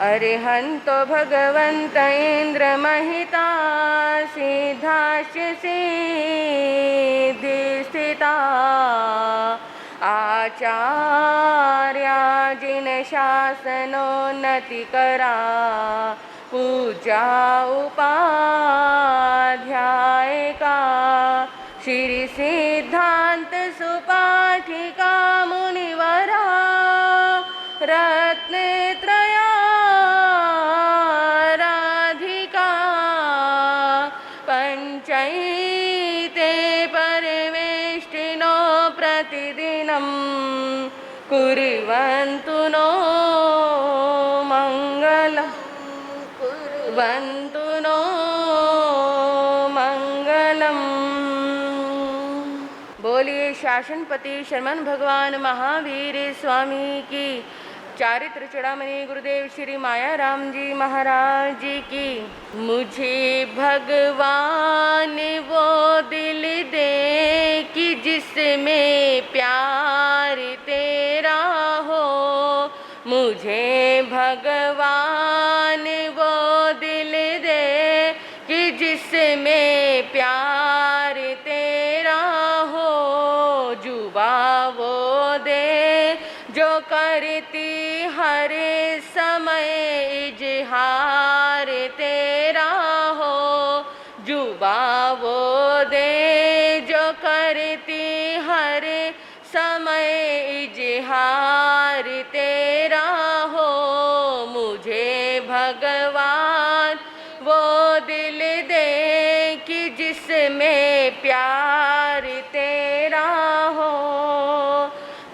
अरिहन्तो भगवन्त इन्द्रमहिता सिद्धास्य सिद्धिस्थिता आचार्या जिनशासनोन्नतिकरा पूजा उपाध्यायिका श्री सिद्धांत सुपाठिका मुनिवरा रत्नत्रया राधिका पंचैते परमेष्टिनो प्रतिदिनं कुर्वन्तु नो मङ्गलम् कुर्वन्तु नो मंगलम। बोलिए शासनपति शरमन भगवान महावीर स्वामी की। चारित्र चूड़ामणि गुरुदेव श्री माया राम जी महाराज जी की। मुझे भगवान वो दिल दे कि जिसमें प्यार तेरा हो। मुझे भगवान वो दिल दे कि जिसमें प्यार तेरा हो। जुबा वो दे जो करती हर समय इजहार तेरा हो। जुबा वो दे जो करती हर समय इजहार तेरा हो। मुझे भगवान वो दिल दे कि जिसमें प्यार तेरा हो।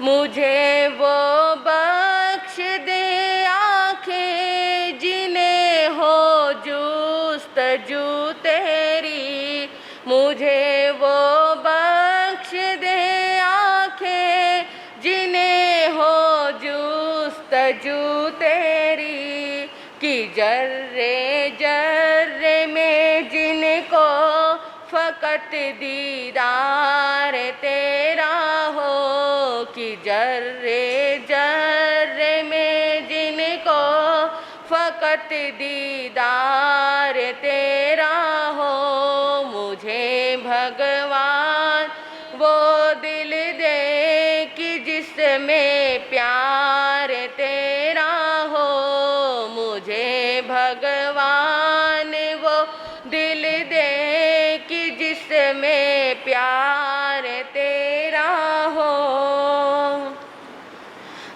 मुझे वो बख्श दे आँखें जिन्हें हो जुस्तजू तेरी। मुझे वो बख्श दे आँखें जिन्हें हो जुस्तजू तेरी। कि जर्रे जर्रे में जिनको फ़कत दीदार तेरा हो। कि जर्रे जर्रे में जिनको फ़कत दीदार तेरा हो। मुझे भगवान वो दिल दे कि जिसमें प्यार तेरा हो। मुझे भगवान वो दिल दे कि जिसमें प्यार तेरा हो।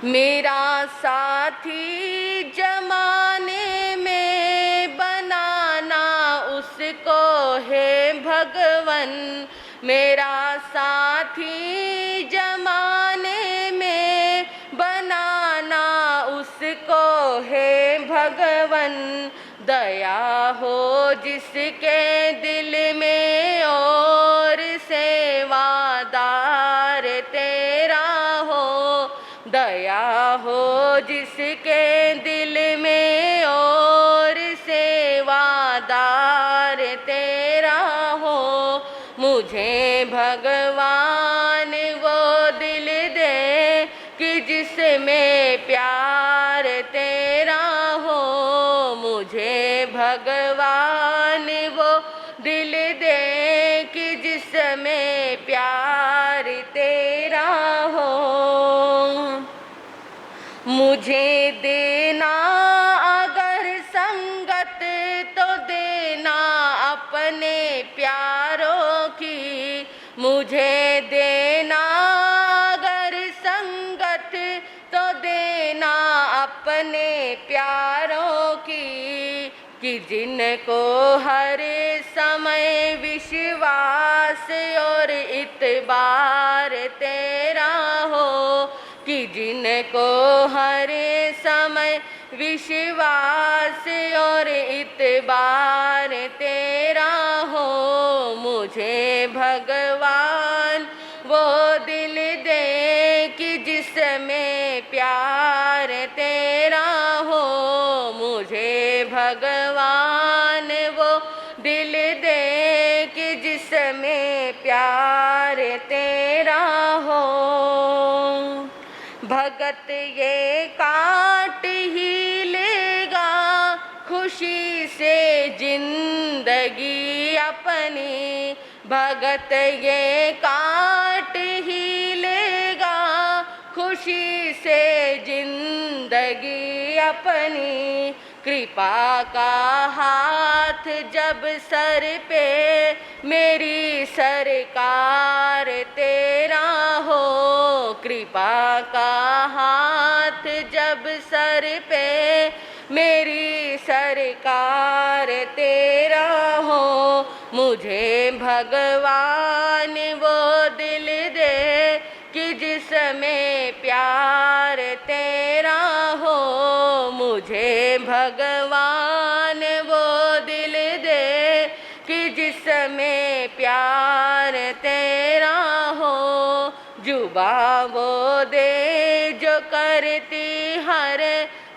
मेरा साथी जमाने में बनाना उसको है भगवन। मेरा साथी जमाने में बनाना उसको है भगवन। दया हो जिसके दिल में और सेवादार तेरा हो। दया हो जिसके दिल में और सेवादार तेरा हो। मुझे भगवान वो दिल दे कि जिसमें प्यार तेरा हो। मुझे भगवान वो दिल दे कि जिसमें प्यार तेरा हो। मुझे देना अगर संगत तो देना अपने प्यारों की। मुझे देना अगर संगत तो देना अपने प्यारों की। कि जिनको हर समय विश्वास और इत्बार तेरा हो। कि जिनको हर समय विश्वास और इत्बार तेरा हो। मुझे भगवान वो दिल दे कि जिसमें प्यार तेरा हो। मुझे भगवान वो दिल दे कि जिसमें प्यार तेरा हो। भगत ये काट ही लेगा खुशी से जिंदगी अपनी भगत ये काट ही लेगा, खुशी से जिंदगी अपनी। कृपा का हाथ जब सर पे मेरी सरकार तेरा हो, कृपा का हाथ जब सर पे मेरी सरकार तेरा हो, मुझे भगवान वो दिल दे कि जिसमें प्यार तेरा हो, मुझे भगवान वो दिल दे कि जिसमें प्यार तेरा हो। जुबा वो दे जो करती हर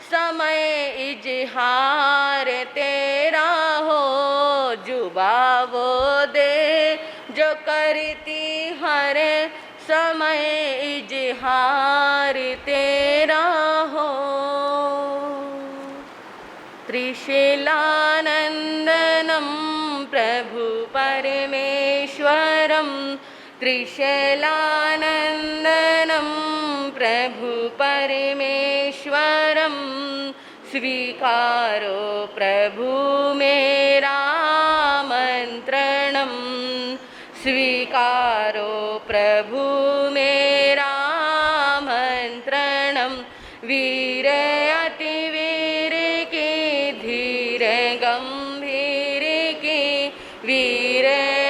समय इजहार तेरा हो, जुबा वो दे जो करती हर समय इजहार तेरा हो। त्रिशैलानंदनं प्रभु परमेश्वरं, त्रिशैलानंदनं प्रभु परमेश्वरं, स्वीकारो प्रभु मेरा मंत्रणं, स्वीकारो प्रभु मेरा मंत्रणं। वीर अति वीर की धीर गंभीर की, वीर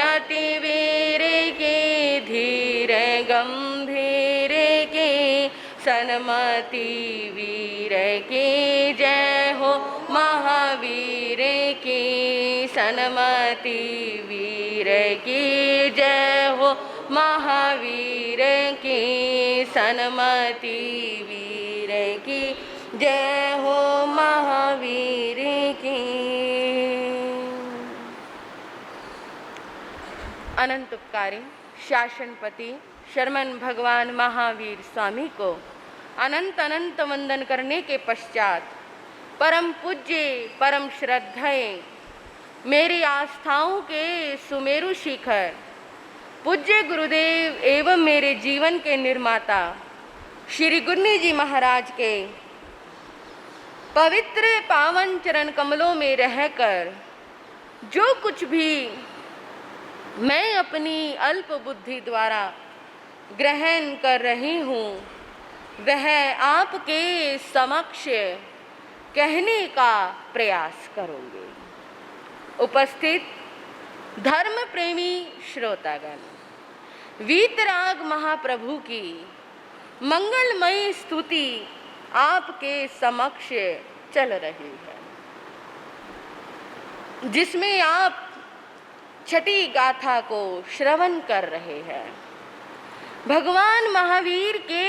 अति वीर की धीर गंभीर की, सन्मति वीर की जय हो महावीर की, सन्मति वीर की जय हो महावीर की, सन्मति वीर की जय हो महावीर की। अनंत उपकारी शासनपति शर्मन भगवान महावीर स्वामी को अनंत अनंत वंदन करने के पश्चात परम पूज्य परम श्रद्धेय मेरी आस्थाओं के सुमेरु शिखर पूज्य गुरुदेव एवं मेरे जीवन के निर्माता श्री गुरनी जी महाराज के पवित्र पावन चरण कमलों में रहकर जो कुछ भी मैं अपनी अल्प बुद्धि द्वारा ग्रहण कर रही हूँ, वह आपके समक्ष कहने का प्रयास करूँगी। उपस्थित धर्म प्रेमी श्रोतागण, वीतराग महाप्रभु की मंगलमयी स्तुति आपके समक्ष चल रही है, जिसमें आप छठी गाथा को श्रवण कर रहे हैं। भगवान महावीर के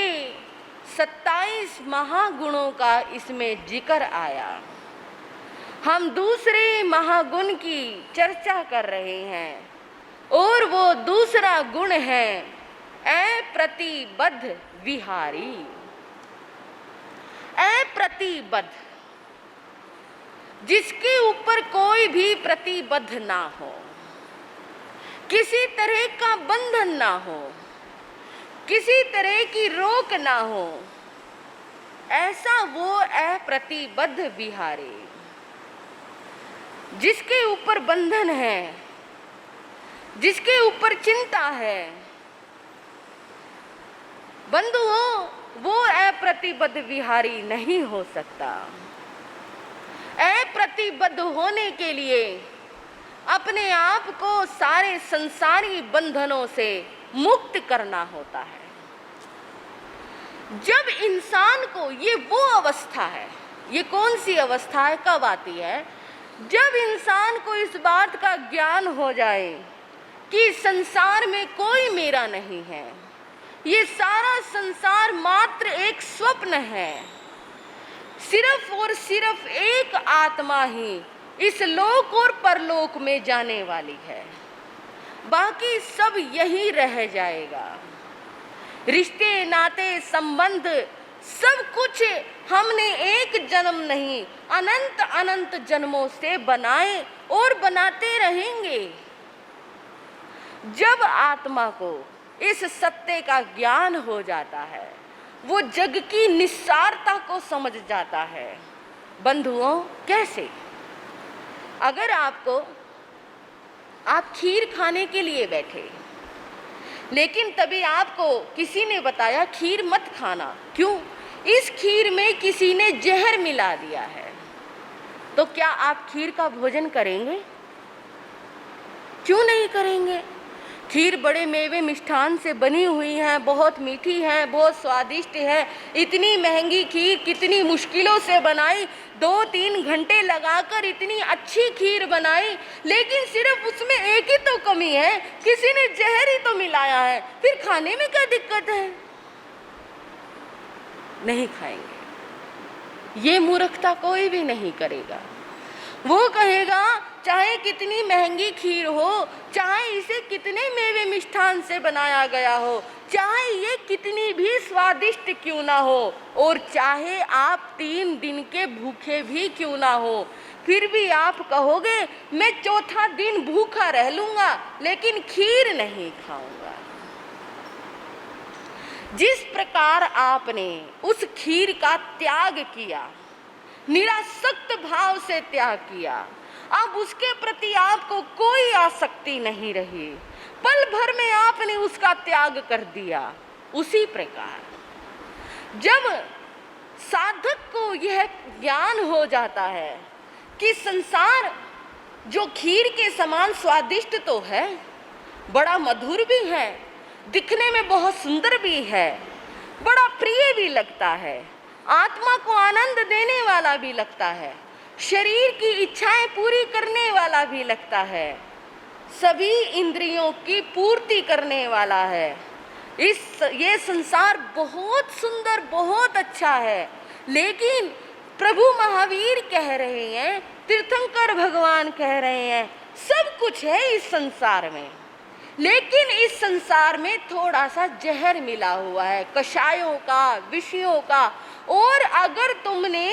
27 महागुणों का इसमें जिक्र आया। हम दूसरे महागुण की चर्चा कर रहे हैं और वो दूसरा गुण है अप्रतिबद्ध विहारी। अप्रतिबद्ध, जिसके ऊपर कोई भी प्रतिबद्ध ना हो, किसी तरह का बंधन ना हो, किसी तरह की रोक ना हो, ऐसा वो अप्रतिबद्ध विहारी। जिसके ऊपर बंधन है, जिसके ऊपर चिंता है, बंधुओं, वो अप्रतिबद्ध विहारी नहीं हो सकता। अप्रतिबद्ध होने के लिए अपने आप को सारे संसारी बंधनों से मुक्त करना होता है। जब इंसान को, ये वो अवस्था है, ये कौन सी अवस्था है, कब आती है? जब इंसान को इस बात का ज्ञान हो जाए कि संसार में कोई मेरा नहीं है, ये सारा संसार मात्र एक स्वप्न है, सिर्फ और सिर्फ एक आत्मा ही इस लोक और परलोक में जाने वाली है, बाकी सब यही रह जाएगा। रिश्ते नाते संबंध सब कुछ हमने एक जन्म नहीं अनंत अनंत जन्मों से बनाए और बनाते रहेंगे। जब आत्मा को इस सत्य का ज्ञान हो जाता है, वो जग की निस्सारता को समझ जाता है। बंधुओं, कैसे? अगर आप खीर खाने के लिए बैठे, लेकिन तभी आपको किसी ने बताया खीर मत खाना। क्यों? इस खीर में किसी ने जहर मिला दिया है। तो क्या आप खीर का भोजन करेंगे? क्यों नहीं करेंगे? खीर बड़े मेवे मिष्ठान से बनी हुई है, बहुत मीठी है, बहुत स्वादिष्ट है। इतनी महंगी खीर कितनी मुश्किलों से बनाई, 2-3 घंटे लगाकर इतनी अच्छी खीर बनाई, लेकिन सिर्फ उसमें एक ही तो कमी है, किसी ने जहर ही तो मिलाया है। फिर खाने में क्या दिक्कत है? नहीं खाएंगे। ये मूर्खता कोई भी नहीं करेगा। वो कहेगा चाहे कितनी महंगी खीर हो, चाहे इसे कितने मेवे मिष्ठान से बनाया गया हो, चाहे ये कितनी भी स्वादिष्ट क्यों ना हो, और चाहे आप 3 दिन के भूखे भी क्यों ना हो, फिर भी आप कहोगे मैं चौथा दिन भूखा रह लूंगा लेकिन खीर नहीं खाऊंगा। जिस प्रकार आपने उस खीर का त्याग किया, निरासक्त भाव से त्याग किया, अब उसके प्रति आपको कोई आसक्ति नहीं रही, पल भर में आपने उसका त्याग कर दिया। उसी प्रकार जब साधक को यह ज्ञान हो जाता है कि संसार जो खीर के समान स्वादिष्ट तो है, बड़ा मधुर भी है, दिखने में बहुत सुंदर भी है, बड़ा प्रिय भी लगता है, आत्मा को आनंद देने वाला भी लगता है, शरीर की इच्छाएं पूरी करने वाला भी लगता है, सभी इंद्रियों की पूर्ति करने वाला है। ये संसार बहुत सुंदर, बहुत अच्छा है। लेकिन प्रभु महावीर कह रहे हैं, तीर्थंकर भगवान कह रहे हैं, सब कुछ है इस संसार में, लेकिन इस संसार में थोड़ा सा जहर मिला हुआ है, कषायों का, विषयों का। और अगर तुमने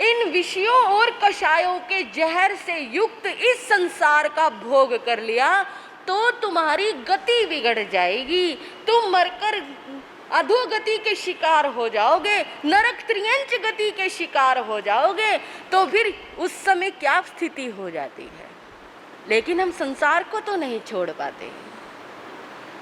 इन विषयों और कषायों के जहर से युक्त इस संसार का भोग कर लिया तो तुम्हारी गति बिगड़ जाएगी, तुम मरकर अधोगति के शिकार हो जाओगे, नरक त्रियंच गति के शिकार हो जाओगे। तो फिर उस समय क्या स्थिति हो जाती है। लेकिन हम संसार को तो नहीं छोड़ पाते।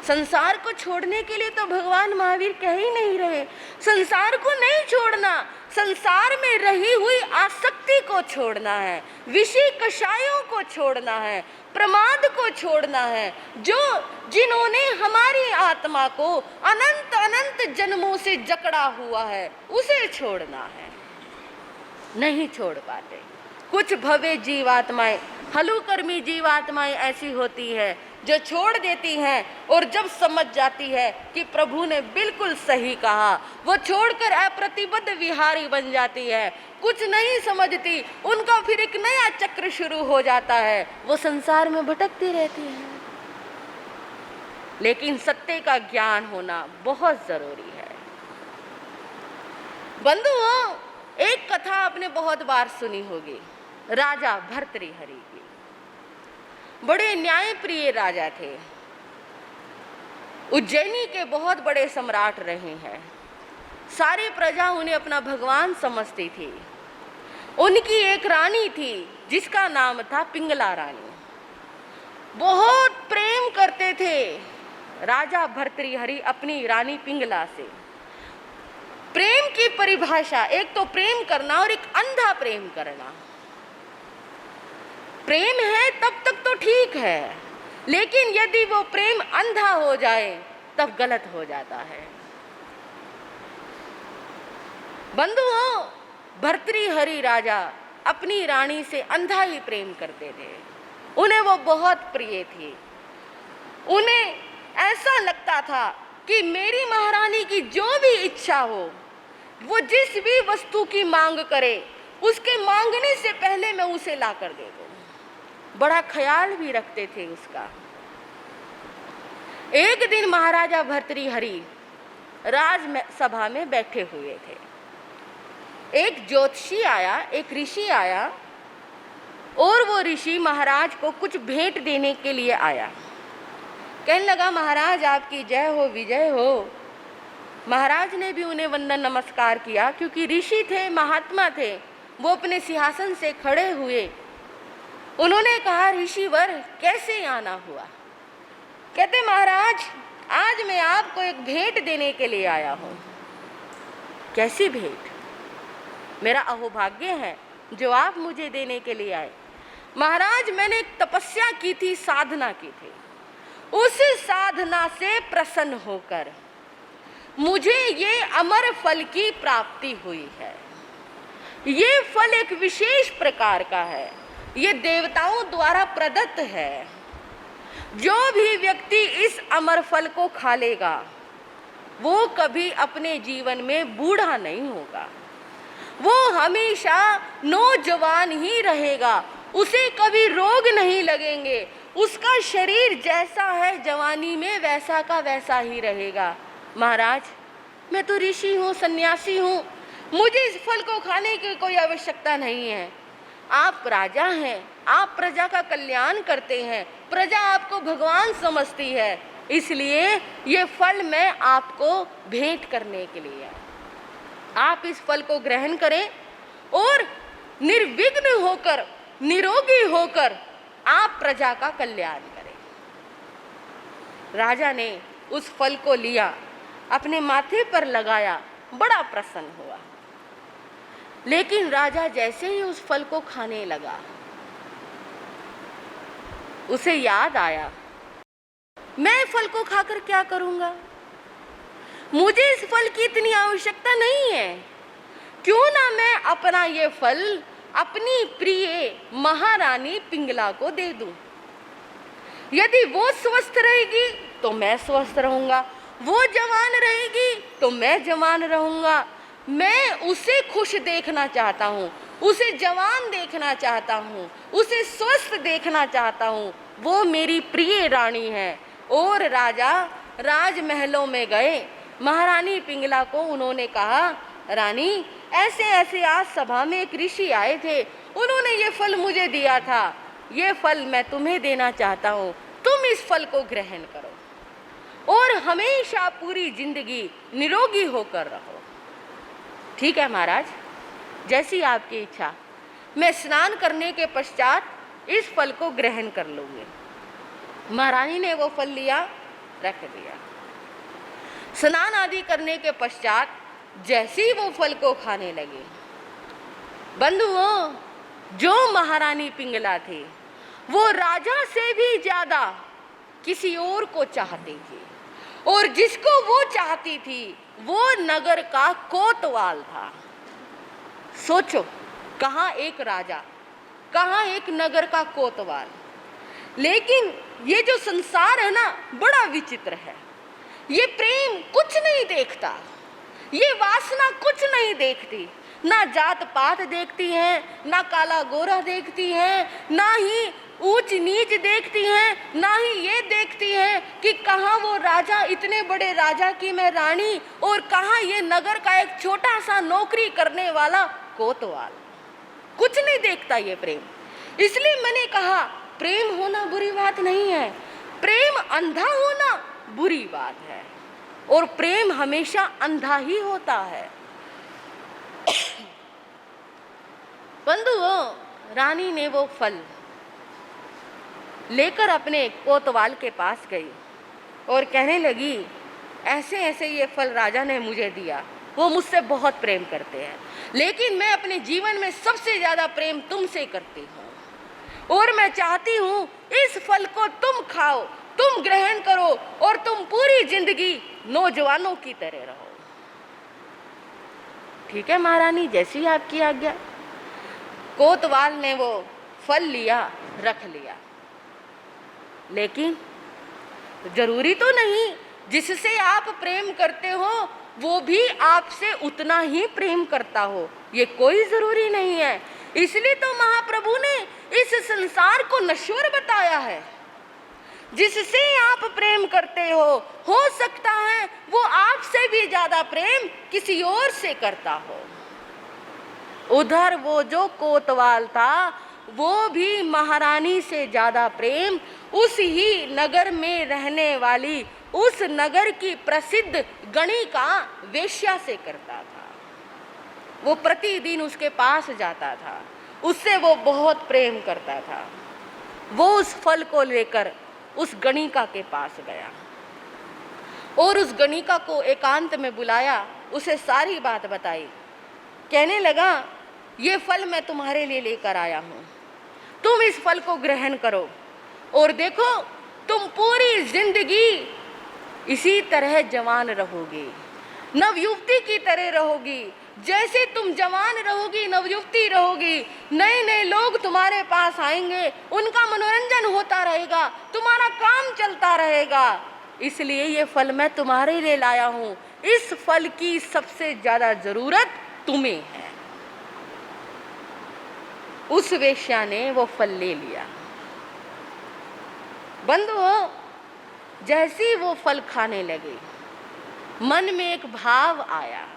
संसार को छोड़ने के लिए तो भगवान महावीर कह ही नहीं रहे। संसार को नहीं छोड़ना, संसार में रही हुई आसक्ति को छोड़ना है, विषय कषायों को छोड़ना है, प्रमाद को छोड़ना है, जिन्होंने हमारी आत्मा को अनंत अनंत जन्मों से जकड़ा हुआ है, उसे छोड़ना है। नहीं छोड़ पाते। कुछ भव्य जीवात्माएं, हलुकर्मी जीवात्माएं ऐसी होती है जो छोड़ देती हैं, और जब समझ जाती है कि प्रभु ने बिल्कुल सही कहा, वो छोड़कर अप्रतिबद्ध विहारी बन जाती है, कुछ नहीं समझती, उनका फिर एक नया चक्र शुरू हो जाता है, वो संसार में भटकती रहती है। लेकिन सत्य का ज्ञान होना बहुत जरूरी है। बंधुओं, एक कथा आपने बहुत बार सुनी होगी, राजा भर्तृहरि की। बड़े न्यायप्रिय राजा थे, उज्जैनी के बहुत बड़े सम्राट रहे हैं। सारी प्रजा उन्हें अपना भगवान समझती थी। उनकी एक रानी थी जिसका नाम था पिंगला रानी। बहुत प्रेम करते थे राजा भर्तृहरि अपनी रानी पिंगला से। प्रेम की परिभाषा, एक तो प्रेम करना और एक अंधा प्रेम करना। प्रेम है तब तक तो ठीक है, लेकिन यदि वो प्रेम अंधा हो जाए तब गलत हो जाता है। बंधुओं, भर्तृहरि राजा अपनी रानी से अंधा ही प्रेम करते थे। उन्हें वो बहुत प्रिय थी। उन्हें ऐसा लगता था कि मेरी महारानी की जो भी इच्छा हो, वो जिस भी वस्तु की मांग करे, उसके मांगने से पहले मैं उसे ला कर दे दूं। बड़ा ख्याल भी रखते थे उसका। एक दिन महाराजा भर्तृहरि राजसभा में बैठे हुए थे। एक ज्योतिषी आया, एक ऋषि आया, और वो ऋषि महाराज को कुछ भेंट देने के लिए आया। कहने लगा, महाराज आपकी जय हो, विजय हो। महाराज ने भी उन्हें वंदन नमस्कार किया, क्योंकि ऋषि थे, महात्मा थे। वो अपने सिंहासन से खड़े हुए। उन्होंने कहा, ऋषिवर कैसे आना हुआ? कहते, महाराज आज मैं आपको एक भेंट देने के लिए आया हूँ। कैसी भेंट? मेरा अहोभाग्य है जो आप मुझे देने के लिए आए। महाराज मैंने एक तपस्या की थी, साधना की थी। उस साधना से प्रसन्न होकर मुझे ये अमर फल की प्राप्ति हुई है। ये फल एक विशेष प्रकार का है, ये देवताओं द्वारा प्रदत्त है। जो भी व्यक्ति इस अमर फल को खा लेगा वो कभी अपने जीवन में बूढ़ा नहीं होगा, वो हमेशा नौजवान ही रहेगा, उसे कभी रोग नहीं लगेंगे, उसका शरीर जैसा है जवानी में वैसा का वैसा ही रहेगा। महाराज मैं तो ऋषि हूँ, सन्यासी हूँ, मुझे इस फल को खाने की कोई आवश्यकता नहीं है। आप राजा हैं, आप प्रजा का कल्याण करते हैं, प्रजा आपको भगवान समझती है, इसलिए ये फल मैं आपको भेंट करने के लिए है। आप इस फल को ग्रहण करें और निर्विघ्न होकर, निरोगी होकर आप प्रजा का कल्याण करें। राजा ने उस फल को लिया, अपने माथे पर लगाया, बड़ा प्रसन्न हुआ। लेकिन राजा जैसे ही उस फल को खाने लगा, उसे याद आया, मैं फल को खाकर क्या करूंगा? मुझे इस फल की इतनी आवश्यकता नहीं है। क्यों ना मैं अपना ये फल अपनी प्रिय महारानी पिंगला को दे दूं। यदि वो स्वस्थ रहेगी तो मैं स्वस्थ रहूंगा, वो जवान रहेगी तो मैं जवान रहूंगा। मैं उसे खुश देखना चाहता हूँ, उसे जवान देखना चाहता हूँ, उसे स्वस्थ देखना चाहता हूँ। वो मेरी प्रिय रानी है। और राजा राजमहलों में गए, महारानी पिंगला को उन्होंने कहा, रानी ऐसे ऐसे आज सभा में एक ऋषि आए थे, उन्होंने ये फल मुझे दिया था, ये फल मैं तुम्हें देना चाहता हूँ, तुम इस फल को ग्रहण करो और हमेशा पूरी जिंदगी निरोगी होकर रहो। ठीक है महाराज, जैसी आपकी इच्छा। मैं स्नान करने के पश्चात इस फल को ग्रहण कर लूंगी। महारानी ने वो फल लिया, रख दिया। स्नान आदि करने के पश्चात जैसे ही वो फल को खाने लगे, बंधुओं, जो महारानी पिंगला थी वो राजा से भी ज्यादा किसी और को चाहती थी, और जिसको वो चाहती थी वो नगर का कोतवाल था। सोचो, कहाँ एक राजा, कहाँ एक नगर का कोतवाल। लेकिन ये जो संसार है ना, बड़ा विचित्र है। ये प्रेम कुछ नहीं देखता, ये वासना कुछ नहीं देखती, ना जात पात देखती है, ना काला गोरा देखती है, ना ही ऊंच नीच देखती है, ना ही ये देखती है कि कहाँ वो राजा, इतने बड़े राजा की मैं रानी, और कहाँ ये नगर का एक छोटा सा नौकरी करने वाला कोतवाल। कुछ नहीं देखता ये प्रेम। इसलिए मैंने कहा, प्रेम होना बुरी बात नहीं है, प्रेम अंधा होना बुरी बात है, और प्रेम हमेशा अंधा ही होता है। बंधुओं, रानी ने वो फल लेकर अपने कोतवाल के पास गई और कहने लगी, ऐसे ऐसे ये फल राजा ने मुझे दिया, वो मुझसे बहुत प्रेम करते हैं, लेकिन मैं अपने जीवन में सबसे ज्यादा प्रेम तुमसे करती हूँ, और मैं चाहती हूँ इस फल को तुम खाओ, तुम ग्रहण करो, और तुम पूरी जिंदगी नौजवानों की तरह रहो। ठीक है महारानी, जैसी आपकी आज्ञा। कोतवाल ने वो फल लिया, रख लिया। लेकिन जरूरी तो नहीं जिससे आप प्रेम करते हो वो भी आपसे उतना ही प्रेम करता हो, ये कोई जरूरी नहीं है। इसलिए तो महाप्रभु ने इस संसार को नश्वर बताया है। जिससे आप प्रेम करते हो सकता है वो आपसे भी ज्यादा प्रेम किसी और से करता हो। उधर वो जो कोतवाल था वो भी महारानी से ज्यादा प्रेम उस ही नगर में रहने वाली उस नगर की प्रसिद्ध गणिका वेश्या से करता था। वो प्रतिदिन उसके पास जाता था, उससे वो बहुत प्रेम करता था। वो उस फल को लेकर उस गणिका के पास गया और उस गणिका को एकांत में बुलाया, उसे सारी बात बताई। कहने लगा, ये फल मैं तुम्हारे लिए लेकर आया हूँ, तुम इस फल को ग्रहण करो और देखो तुम पूरी जिंदगी इसी तरह जवान रहोगी, नवयुवती की तरह रहोगी। जैसे तुम जवान रहोगी, नवयुवती रहोगी, नए नए लोग तुम्हारे पास आएंगे, उनका मनोरंजन होता रहेगा, तुम्हारा काम चलता रहेगा। इसलिए ये फल मैं तुम्हारे लिए लाया हूँ। इस फल की सबसे ज्यादा जरूरत तुम्हें है। उस वेश्या ने वो फल ले लिया। बंधुओं, जैसी वो फल खाने लगे, मन में एक भाव आया,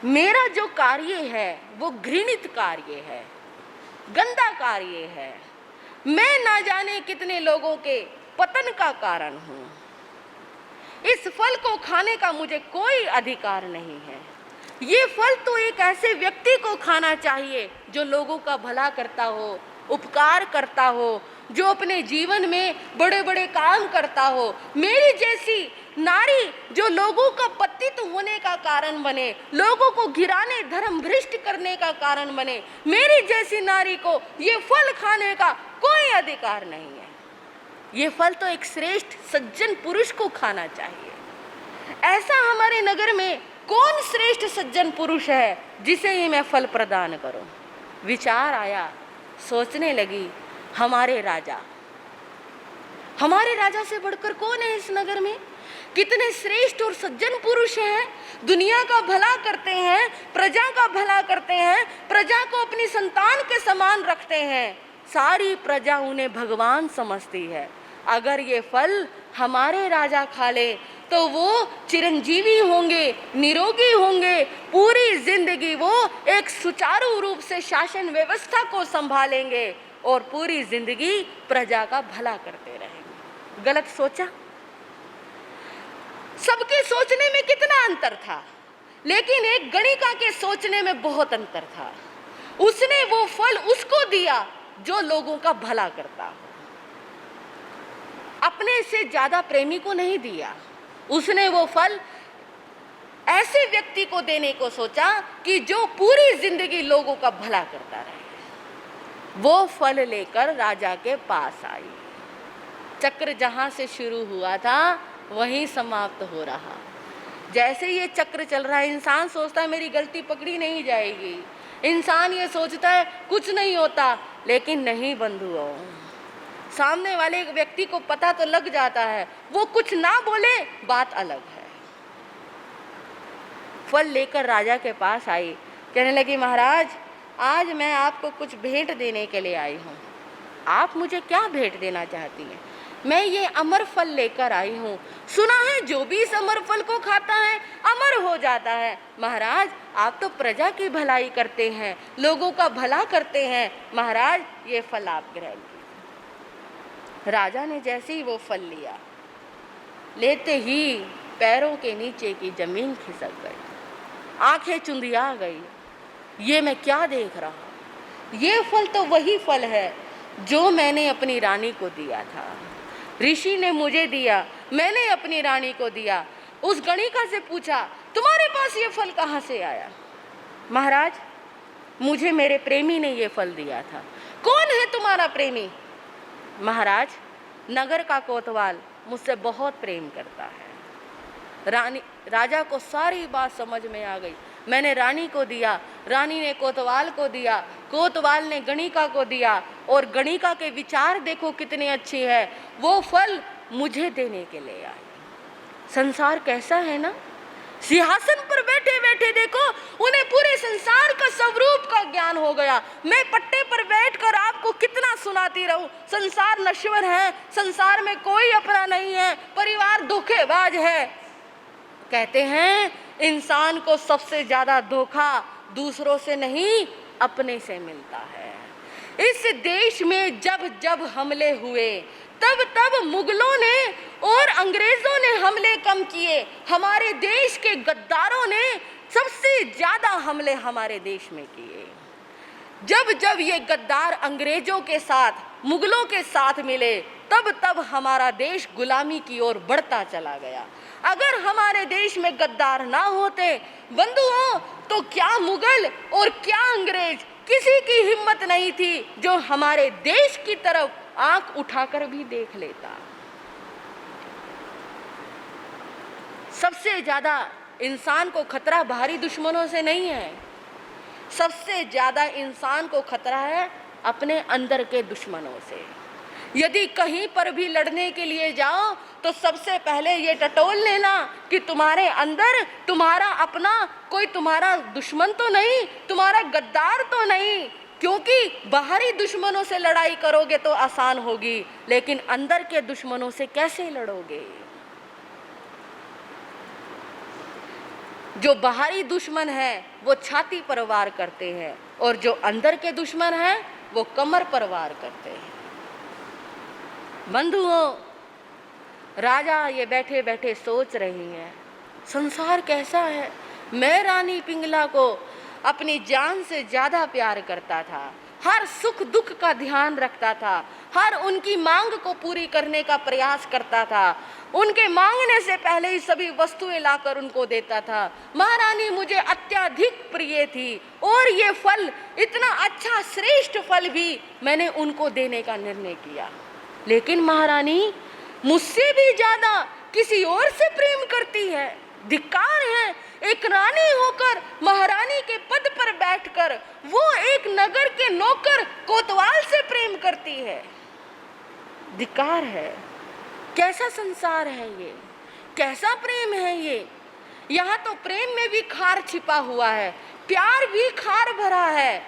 मेरा जो कार्य है वो घृणित कार्य है, गंदा कार्य है। मैं ना जाने कितने लोगों के पतन का कारण हूँ। इस फल को खाने का मुझे कोई अधिकार नहीं है। ये फल तो एक ऐसे व्यक्ति को खाना चाहिए जो लोगों का भला करता हो, उपकार करता हो, जो अपने जीवन में बड़े बड़े काम करता हो। मेरी जैसी नारी जो लोगों का पतित होने का कारण बने, लोगों को गिराने, धर्म भ्रष्ट करने का कारण बने, मेरी जैसी नारी को ये फल खाने का कोई अधिकार नहीं है। ये फल तो एक श्रेष्ठ सज्जन पुरुष को खाना चाहिए। ऐसा हमारे नगर में कौन श्रेष्ठ सज्जन पुरुष है जिसे ये मैं फल प्रदान करूं? विचार आया, सोचने लगी, हमारे राजा से बढ़कर कौन है इस नगर में? कितने श्रेष्ठ और सज्जन पुरुष हैं, दुनिया का भला करते हैं, प्रजा का भला करते हैं, प्रजा को अपनी संतान के समान रखते हैं, सारी प्रजा उन्हें भगवान समझती है। अगर ये फल हमारे राजा खा ले तो वो चिरंजीवी होंगे, निरोगी होंगे, पूरी जिंदगी वो एक सुचारू रूप से शासन व्यवस्था को संभालेंगे और पूरी जिंदगी प्रजा का भला करते रहेंगे। गलत सोचा? सबके सोचने में कितना अंतर था, लेकिन एक गणिका के सोचने में बहुत अंतर था। उसने वो फल उसको दिया जो लोगों का भला करता हो, अपने से ज्यादा प्रेमी को नहीं दिया। उसने वो फल ऐसे व्यक्ति को देने को सोचा कि जो पूरी जिंदगी लोगों का भला करता रहे। वो फल लेकर राजा के पास आई। चक्र जहां से शुरू हुआ था वहीं समाप्त हो रहा। जैसे ये चक्र चल रहा है, इंसान सोचता है मेरी गलती पकड़ी नहीं जाएगी, इंसान ये सोचता है कुछ नहीं होता, लेकिन नहीं बंधुओं, सामने वाले व्यक्ति को पता तो लग जाता है, वो कुछ ना बोले बात अलग है। फल लेकर राजा के पास आई, कहने लगी, महाराज आज मैं आपको कुछ भेंट देने के लिए आई हूँ। आप मुझे क्या भेंट देना चाहती हैं? मैं ये अमर फल लेकर आई हूँ। सुना है जो भी इस अमर फल को खाता है अमर हो जाता है। महाराज आप तो प्रजा की भलाई करते हैं, लोगों का भला करते हैं, महाराज ये फल आप ग्रहण कीजिए। राजा ने जैसे ही वो फल लिया, लेते ही पैरों के नीचे की जमीन खिसक गई, आंखें चुंधिया गई। ये मैं क्या देख रहा हूँ? ये फल तो वही फल है जो मैंने अपनी रानी को दिया था। ऋषि ने मुझे दिया, मैंने अपनी रानी को दिया। उस गणिका से पूछा, तुम्हारे पास ये फल कहाँ से आया? महाराज मुझे मेरे प्रेमी ने ये फल दिया था। कौन है तुम्हारा प्रेमी? महाराज नगर का कोतवाल मुझसे बहुत प्रेम करता है। राजा को सारी बात समझ में आ गई। मैंने रानी को दिया, रानी ने कोतवाल को दिया, कोतवाल ने गणिका को दिया, और गणिका के विचार देखो कितने अच्छे हैं, वो फल मुझे देने के लिए आई। संसार कैसा है ना, सिंहासन पर बैठे बैठे देखो उन्हें पूरे संसार का स्वरूप का ज्ञान हो गया। मैं पट्टे पर बैठकर आपको कितना सुनाती रहूं, संसार नश्वर है, संसार में कोई अपना नहीं है, परिवार धोखेबाज है। कहते हैं इंसान को सबसे ज्यादा धोखा दूसरों से नहीं, अपने से मिलता है। इस देश में जब जब हमले हुए, तब तब मुगलों ने और अंग्रेजों ने हमले कम किए। हमारे देश के गद्दारों ने सबसे ज्यादा हमले हमारे देश में किए। जब जब ये गद्दार अंग्रेजों के साथ, मुगलों के साथ मिले, तब तब हमारा देश गुलामी की ओर बढ़ता चला गया। अगर हमारे देश में गद्दार ना होते बंधुओं, तो क्या मुगल और क्या अंग्रेज, किसी की हिम्मत नहीं थी जो हमारे देश की तरफ आंख उठाकर भी देख लेता। सबसे ज्यादा इंसान को खतरा बाहरी दुश्मनों से नहीं है, सबसे ज्यादा इंसान को खतरा है अपने अंदर के दुश्मनों से। यदि कहीं पर भी लड़ने के लिए जाओ तो सबसे पहले ये टटोल लेना कि तुम्हारे अंदर तुम्हारा अपना कोई तुम्हारा दुश्मन तो नहीं, तुम्हारा गद्दार तो नहीं। क्योंकि बाहरी दुश्मनों से लड़ाई करोगे तो आसान होगी, लेकिन अंदर के दुश्मनों से कैसे लड़ोगे? जो बाहरी दुश्मन है वो छाती पर वार करते हैं, और जो अंदर के दुश्मन है वो कमर पर वार करते हैं। बंधुओं, राजा ये बैठे बैठे सोच रही हैं, संसार कैसा है। मैं रानी पिंगला को अपनी जान से ज्यादा प्यार करता था, हर सुख दुख का ध्यान रखता था, हर उनकी मांग को पूरी करने का प्रयास करता था, उनके मांगने से पहले ही सभी वस्तुएं लाकर उनको देता था। महारानी मुझे अत्यधिक प्रिय थी, और ये फल, इतना अच्छा श्रेष्ठ फल भी मैंने उनको देने का निर्णय किया। लेकिन महारानी मुझसे भी ज्यादा किसी और से प्रेम करती है। धिक्कार है, एक रानी होकर महारानी के पद पर बैठकर वो एक नगर के नौकर कोतवाल से प्रेम करती है। धिक्कार है। कैसा संसार है ये, कैसा प्रेम है ये। यहाँ तो प्रेम में भी खार छिपा हुआ है, प्यार भी खार भरा है।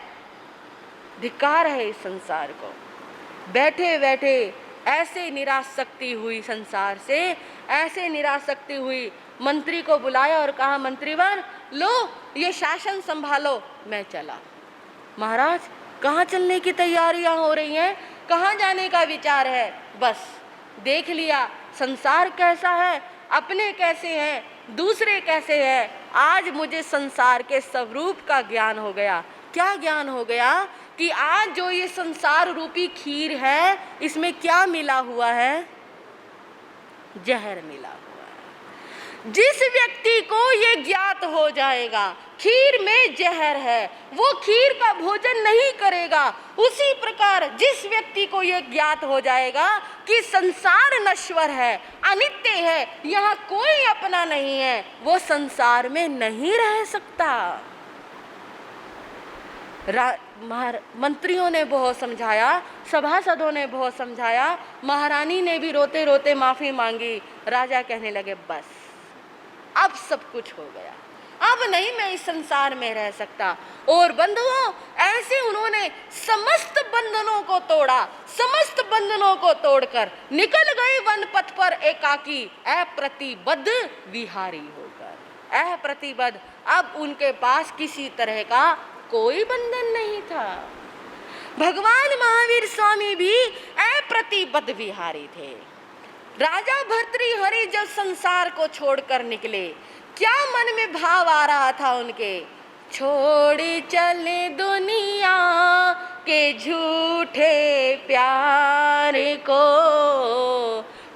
धिक्कार है इस संसार को। बैठे बैठे ऐसे निरासक्ति हुई संसार से, ऐसे निरासक्ति हुई। मंत्री को बुलाया और कहा, मंत्रीवर लो ये शासन संभालो, मैं चला। महाराज कहाँ चलने की तैयारियां हो रही हैं, कहाँ जाने का विचार है? बस देख लिया संसार कैसा है, अपने कैसे हैं, दूसरे कैसे हैं। आज मुझे संसार के स्वरूप का ज्ञान हो गया। क्या ज्ञान हो गया? कि आज जो ये संसार रूपी खीर है, इसमें क्या मिला हुआ है? जहर मिला हुआ है। जिस व्यक्ति को ये ज्ञात हो जाएगा खीर में जहर है, वो खीर का भोजन नहीं करेगा। उसी प्रकार जिस व्यक्ति को ये ज्ञात हो जाएगा कि संसार नश्वर है, अनित्य है, यहाँ कोई अपना नहीं है, वो संसार में नहीं रह सकता। मंत्रियों ने बहुत समझाया, सभासदों ने बहुत समझाया, महारानी ने भी रोते रोते माफी मांगी। राजा कहने लगे, बस अब सब कुछ हो गया, अब नहीं मैं इस संसार में रह सकता। और बंधुओं, ऐसे उन्होंने समस्त बंधनों को तोड़ा, समस्त बंधनों को तोड़कर निकल गए वन पथ पर एकाकी, अप्रतिबद्ध विहारी होकर। अप्रतिबद्ध, अब उनके पास किसी तरह का कोई बंधन नहीं था। भगवान महावीर स्वामी भी अप्रतिबद्ध विहारी थे। राजा भर्तृहरि जब संसार को छोड़कर निकले, क्या मन में भाव आ रहा था उनके? छोड़ चले दुनिया के झूठे प्यार को,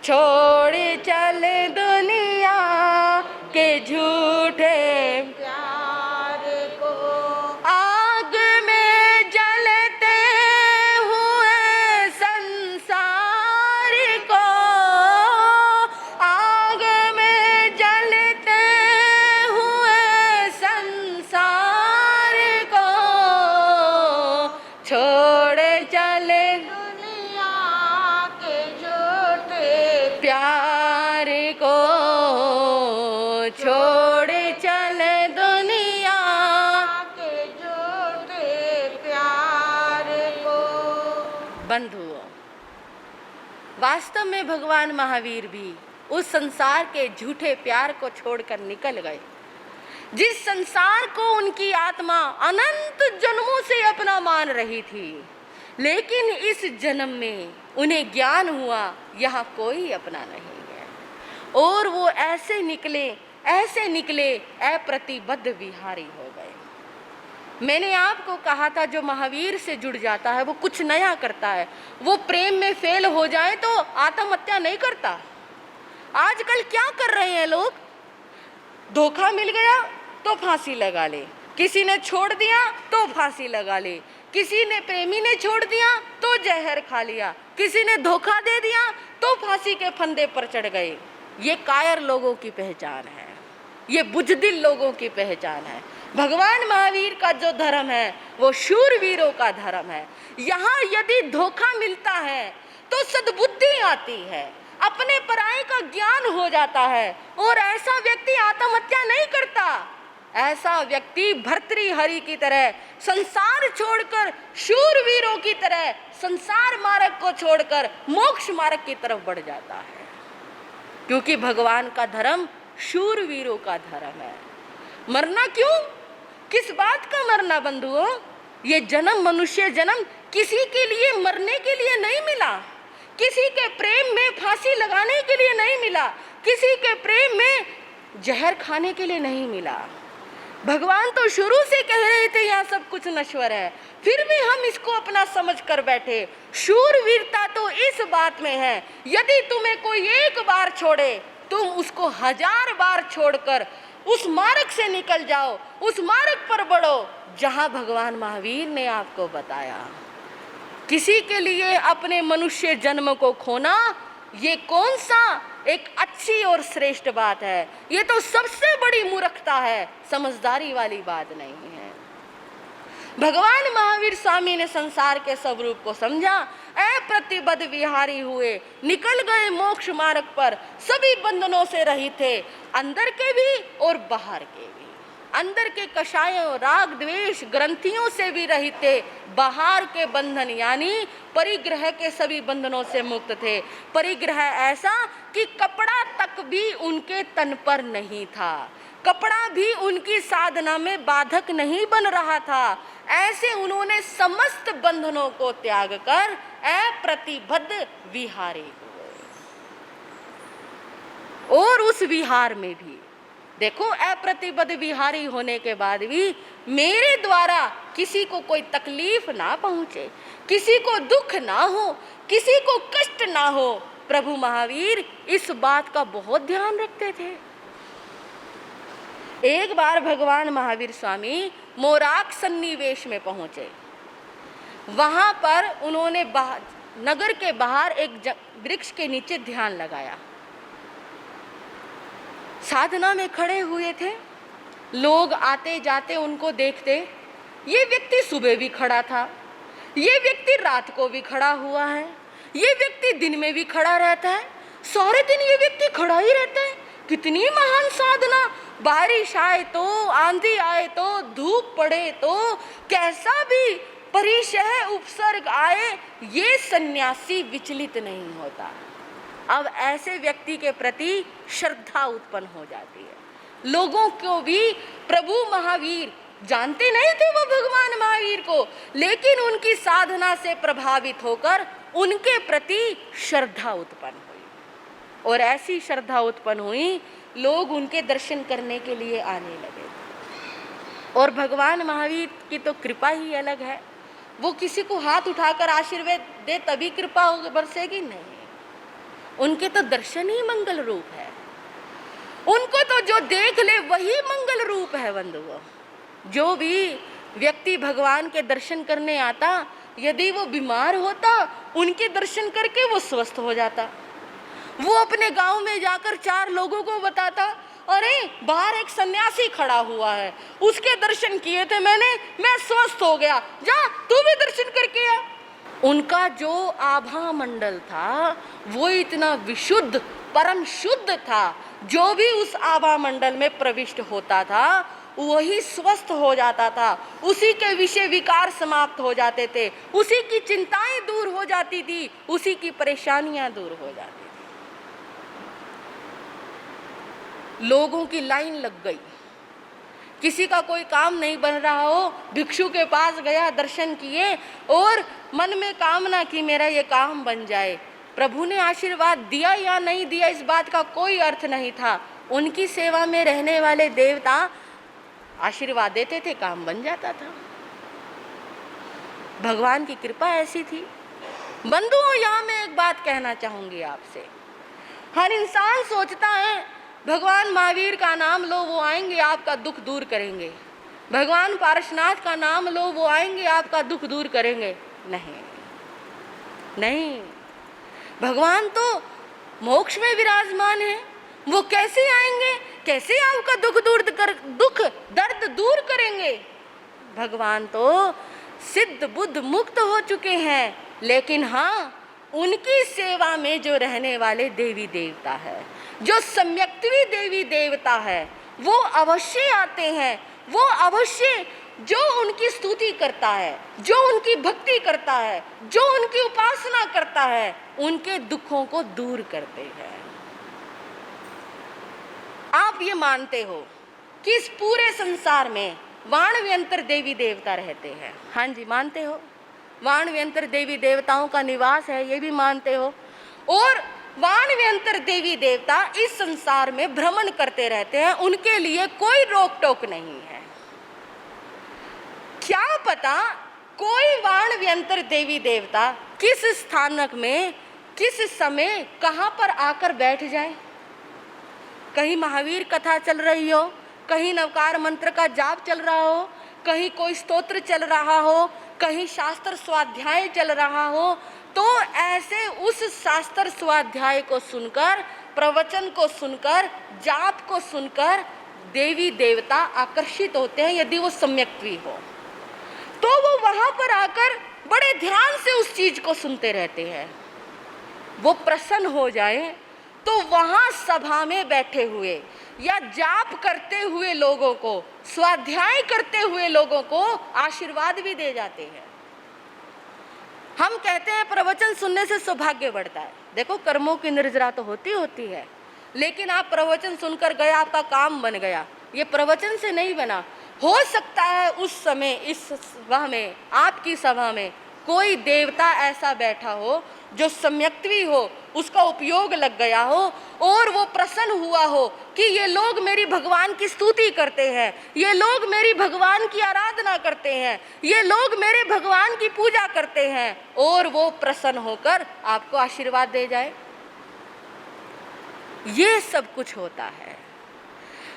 छोड़ चले दुनिया के झूठे प्यार को, आग में जलते हुए संसार को, आग में जलते हुए संसार को, छोड़ चले दुनिया के झूठे प्यार को, छोड़ चले दुनिया के झूठे प्यार को। बंधुओं, वास्तव में भगवान महावीर भी उस संसार के झूठे प्यार को छोड़कर निकल गए। जिस संसार को उनकी आत्मा अनंत जन्मों से अपना मान रही थी, लेकिन इस जन्म में उन्हें ज्ञान हुआ यहाँ कोई अपना नहीं है, और वो ऐसे निकले अप्रतिबद्ध विहारी हो गए। मैंने आपको कहा था, जो महावीर से जुड़ जाता है वो कुछ नया करता है। वो प्रेम में फेल हो जाए तो आत्महत्या नहीं करता। आजकल क्या कर रहे हैं लोग, धोखा मिल गया तो फांसी लगा ले, किसी ने छोड़ दिया तो फांसी लगा ले, किसी ने प्रेमी ने छोड़ दिया तो जहर खा लिया, किसी ने धोखा दे दिया तो फांसी के फंदे पर चढ़ गए। ये कायर लोगों की पहचान है, ये बुजदिल लोगों की पहचान है। भगवान महावीर का जो धर्म है वो शूरवीरों का धर्म है। यहाँ यदि धोखा मिलता है तो सद्बुद्धि आती है, अपने पराये का ज्ञान हो जाता है, और ऐसा व्यक्ति आत्महत्या नहीं करता। ऐसा व्यक्ति भर्तृहरि की तरह संसार छोड़कर, शूरवीरों की तरह संसार मार्ग को छोड़कर मोक्ष मार्ग की तरफ बढ़ जाता है, क्योंकि भगवान का धर्म शूरवीरों का धर्म है। मरना क्यों, किस बात का मरना बंधुओं? ये जन्म, मनुष्य जन्म किसी के लिए मरने के लिए नहीं मिला, किसी के प्रेम में फांसी लगाने के लिए नहीं मिला, किसी के प्रेम में जहर खाने के लिए नहीं मिला। भगवान तो शुरू से कह रहे थे यहाँ सब कुछ नश्वर है, फिर भी हम इसको अपना समझ कर बैठे। शूरवीरता तो इस बात में है, यदि तुम्हें कोई एक बार छोड़े तुम उसको 1000 बार छोड़कर उस मार्ग से निकल जाओ, उस मार्ग पर बढ़ो जहां भगवान महावीर ने आपको बताया। किसी के लिए अपने मनुष्य जन्म को खोना, ये कौन सा एक अच्छी और श्रेष्ठ बात है? ये तो सबसे बड़ी मूर्खता है, समझदारी वाली बात नहीं है। भगवान महावीर स्वामी ने संसार के स्वरूप को समझा, अप्रतिबद्ध विहारी हुए, निकल गए मोक्ष मार्ग पर, सभी बंधनों से रहित थे, अंदर के भी और बाहर के भी। अंदर के कषायों, राग द्वेष ग्रंथियों से भी रहित थे, बाहर के बंधन यानी परिग्रह के सभी बंधनों से मुक्त थे। परिग्रह ऐसा कि कपड़ा तक भी उनके तन पर नहीं था, कपड़ा भी उनकी साधना में बाधक नहीं बन रहा था। ऐसे उन्होंने समस्त बंधनों को त्याग कर अप्रतिबद्ध विहारी हुए। और उस विहार में भी देखो, अप्रतिबद्ध विहारी होने के बाद भी मेरे द्वारा किसी को कोई तकलीफ ना पहुंचे, किसी को दुख ना हो, किसी को कष्ट ना हो, प्रभु महावीर इस बात का बहुत ध्यान रखते थे। एक बार भगवान महावीर स्वामी मोराक सन्निवेश में पहुंचे। वहां पर उन्होंने नगर के बाहर एक वृक्ष के नीचे ध्यान लगाया, साधना में खड़े हुए थे। लोग आते जाते उनको देखते, ये व्यक्ति सुबह भी खड़ा था, ये व्यक्ति रात को भी खड़ा हुआ है, ये व्यक्ति दिन में भी खड़ा रहता है, सारे दिन ये व्यक्ति खड़ा ही रहता है। कितनी महान साधना! बारिश आए तो, आंधी आए तो, धूप पड़े तो, कैसा भी परिशह उपसर्ग आए, ये सन्यासी विचलित नहीं होता। अब ऐसे व्यक्ति के प्रति श्रद्धा उत्पन्न हो जाती है। लोगों को भी प्रभु महावीर जानते नहीं थे वो भगवान महावीर को, लेकिन उनकी साधना से प्रभावित होकर उनके प्रति श्रद्धा उत्पन्न हुई, और ऐसी श्रद्धा उत्पन्न हुई, लोग उनके दर्शन करने के लिए आने लगे। और भगवान महावीर की तो कृपा ही अलग है, वो किसी को हाथ उठाकर आशीर्वाद दे तभी कृपा बरसेगी, नहीं, उनके तो दर्शन ही मंगल रूप है। उनको तो जो देख ले वही मंगल रूप है बंधुओं। जो भी व्यक्ति भगवान के दर्शन करने आता, यदि वो बीमार होता, उनके दर्शन करके वो स्वस्थ हो जाता। वो अपने गांव में जाकर 4 लोगों को बताता, अरे बाहर एक सन्यासी खड़ा हुआ है, उसके दर्शन किए थे मैंने, मैं स्वस्थ हो गया, जा तू भी दर्शन करके आ। उनका जो आभा मंडल था वो इतना विशुद्ध, परम शुद्ध था, जो भी उस आभा मंडल में प्रविष्ट होता था वही स्वस्थ हो जाता था, उसी के विषय विकार समाप्त हो जाते थे, उसी की चिंताएं दूर हो जाती थी, उसी की परेशानियां दूर हो जाती थी। लोगों की लाइन लग गई। किसी का कोई काम नहीं बन रहा हो, भिक्षु के पास गया, दर्शन किए और मन में कामना की मेरा ये काम बन जाए। प्रभु ने आशीर्वाद दिया या नहीं दिया इस बात का कोई अर्थ नहीं था। उनकी सेवा में रहने वाले देवता आशीर्वाद देते थे, काम बन जाता था। भगवान की कृपा ऐसी थी। बंधुओं, यहाँ मैं एक बात कहना चाहूंगी आपसे। हर इंसान सोचता है भगवान महावीर का नाम लो, वो आएंगे आपका दुख दूर करेंगे। भगवान पारसनाथ का नाम लो, वो आएंगे आपका दुख दूर करेंगे। नहीं नहीं, भगवान तो मोक्ष में विराजमान है, वो कैसे आएंगे, कैसे आपका दुख दर्द दूर करेंगे। भगवान तो सिद्ध बुद्ध मुक्त हो चुके हैं, लेकिन हाँ, उनकी सेवा में जो रहने वाले देवी देवता है, जो सम्यक्तवी देवी देवता है, वो अवश्य आते हैं। वो अवश्य जो उनकी स्तुति करता है, जो उनकी भक्ति करता है, जो उनकी उपासना करता है, उनके दुखों को दूर करते हैं। आप ये मानते हो कि इस पूरे संसार में वाणव्यंतर देवी देवता रहते हैं? हाँ जी, मानते हो। वाणव्यंतर देवी देवताओं का निवास है, ये भी मानते हो। और वाणव्यंतर देवी देवता इस संसार में भ्रमण करते रहते हैं, उनके लिए कोई रोक टोक नहीं है। क्या पता कोई वाणव्यंतर देवी देवता किस स्थानक में, किस समय, कहां पर आकर बैठ जाए। कहीं महावीर कथा चल रही हो, कहीं नवकार मंत्र का जाप चल रहा हो, कहीं कोई स्तोत्र चल रहा हो, कहीं शास्त्र स्वाध्याय चल रहा हो, तो ऐसे उस शास्त्र स्वाध्याय को सुनकर, प्रवचन को सुनकर, जाप को सुनकर देवी देवता आकर्षित होते हैं। यदि वो सम्यक्तवी हो तो वो वहां पर आकर बड़े ध्यान से उस चीज को सुनते रहते हैं। वो प्रसन्न हो जाए तो वहां सभा में बैठे हुए या जाप करते हुए लोगों को, स्वाध्याय करते हुए लोगों को आशीर्वाद भी दे जाते हैं। हम कहते हैं प्रवचन सुनने से सौभाग्य बढ़ता है। देखो, कर्मों की निर्जरा तो होती है, लेकिन आप प्रवचन सुनकर गए, आपका काम बन गया, ये प्रवचन से नहीं बना। हो सकता है उस समय इस सभा में, आपकी सभा में कोई देवता ऐसा बैठा हो जो सम्यक्तवी हो, उसका उपयोग लग गया हो और वो प्रसन्न हुआ हो कि ये लोग मेरी भगवान की स्तुति करते हैं, ये लोग मेरी भगवान की आराधना करते हैं, ये लोग मेरे भगवान की पूजा करते हैं, और वो प्रसन्न होकर आपको आशीर्वाद दे जाए। ये सब कुछ होता है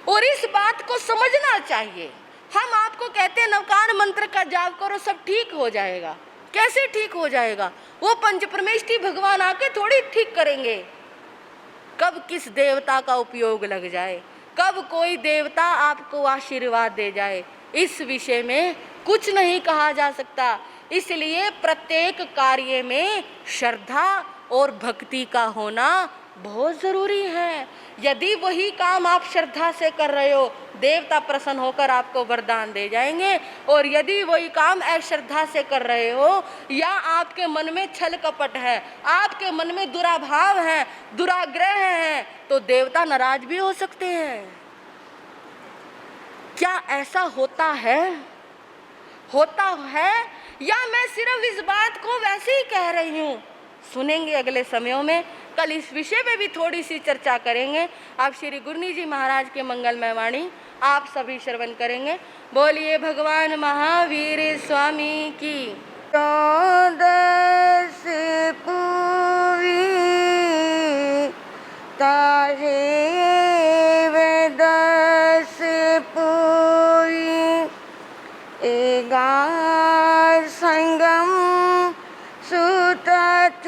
और इस बात को समझना चाहिए। हम आपको कहते हैं नवकार मंत्र का जाप करो, सब ठीक हो जाएगा। कैसे ठीक हो जाएगा? वो पंचपरमेष्ठी भगवान आके थोड़ी ठीक करेंगे। कब किस देवता का उपयोग लग जाए, कब कोई देवता आपको आशीर्वाद दे जाए, इस विषय में कुछ नहीं कहा जा सकता। इसलिए प्रत्येक कार्य में श्रद्धा और भक्ति का होना बहुत जरूरी है। यदि वही काम आप श्रद्धा से कर रहे हो, देवता प्रसन्न होकर आपको वरदान दे जाएंगे, और यदि वही काम अश्रद्धा से कर रहे हो या आपके मन में छल कपट है, आपके मन में दुराभाव है, दुराग्रह है, तो देवता नाराज भी हो सकते हैं। क्या ऐसा होता है? होता है या मैं सिर्फ इस बात को वैसे ही कह रही हूँ? सुनेंगे अगले समयों में। कल इस विषय पे भी थोड़ी सी चर्चा करेंगे। आप श्री गुरनी जी महाराज के मंगलमय वाणी आप सभी श्रवण करेंगे। बोलिए भगवान महावीर स्वामी की। 14 पूरी ताहे 10 पूरी 11 संगम सुतथ